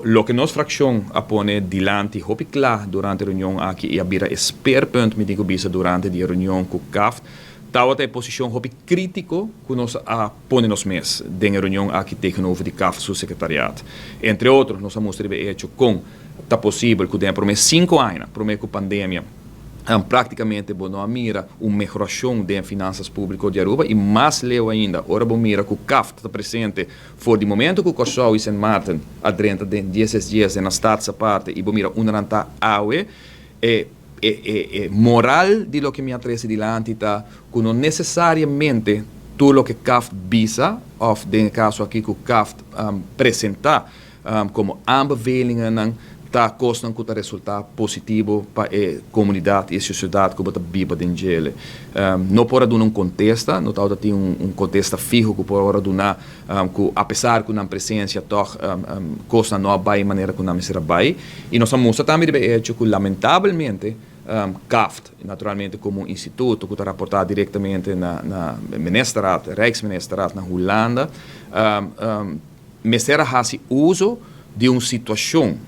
Lo que nos fracción apone dilante hopi clar durante a reunião aqui e abira esperpunt me digo bisa durante a reunião com CAF tawa a posição hopi crítico que nos apone nos mes den reunião aqui tegenover de CAF seu secretariado. Entre outros, nós vamos ter hecho com tá possível que dentro de 5 anos, por meio da pandemia praticamente não mira uma melhoração das finanças públicas de Aruba e mais leu ainda, ora bom mira que o CAF está presente for de momento que o Corsau e St. Martin adrenta de 10 dias na essa parte e bom mira ranta aue moral de lo que me atrese dilante tá que não necessariamente tudo o que CAF visa ou no caso aqui que o CAF apresenta como aanbevelingen tá costam que resultado positivo para a comunidade e a sociedade que está viva dentro dele. Não pode dar contexto, não está ter contexto fijo que pode dar, que apesar que na presença toch costa não vai de maneira que não será vai. E nós mostra também que lamentavelmente CAF, naturalmente como instituto que está reportado diretamente na Ministerraad, Rijksministerraad na Holanda, será fazer uso de uma situação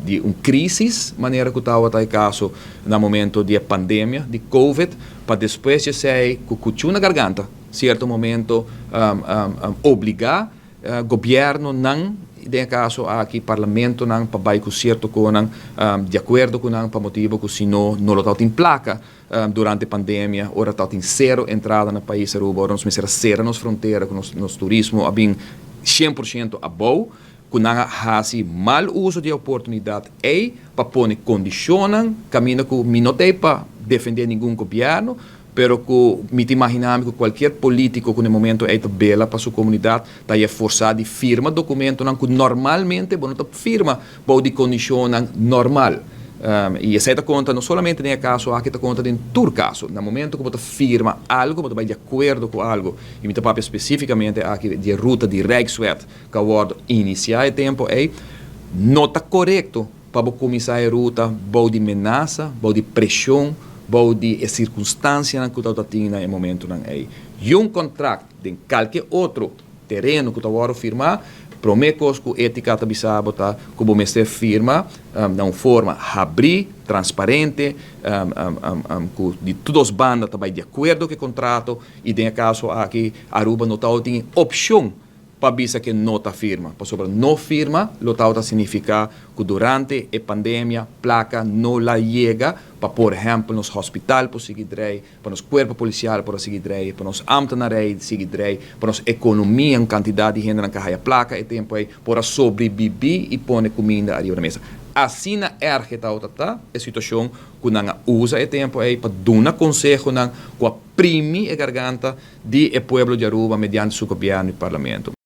de uma crise, maneira que estava no caso no momento de pandemia, de Covid, para depois de ser cuchu na garganta, certo momento obrigar o governo não, no caso aqui parlamento não, para vai com certo com de acordo com não, para motivo que senão não lo em placa durante a pandemia, ora está em zero entrada no país Aruba, ora nós começamos a zero nas fronteiras, com nos turismo, a bem 100% a boa, que não faz mal uso de oportunidade para pôr condicionam caminho que me não tem para defender nenhum governo, pero que me imaginamos que qualquer político que no momento é bela para sua comunidade está forçado de firma documento que normalmente não firma para condicionam normal. E essa conta não somente no caso, aqui está conta em todo caso. No momento que você firma algo, você vai de acordo com algo, e me papel especificamente aqui de ruta de Rijkswet, que o word iniciar o tempo, não está correto para começar a ruta, para de ameaça, para de pressão, para de circunstância que você tem no momento. E contrato de qualquer outro terreno que você firmar, promete que ética está bisabo tá como mestre firma de uma forma abrir transparente que de todas as bandas também de acordo com o contrato e no caso aqui Aruba não tem opção para bisa que não está firma para sobre não firma lo tá significa que durante a pandemia placa não la chega para por exemplo nos hospital para seguir drei para nos corpo policial para seguir drei para nos ambtenarij seguir drei para nos economia quantidade de gente na carreira placa e tempo aí para sobreviver e pôr comida ali na mesa assim na erge tá a situação que não usa o tempo aí para dar conselho não com a prime a garganta de o povo de Aruba mediante seu governo e parlamento.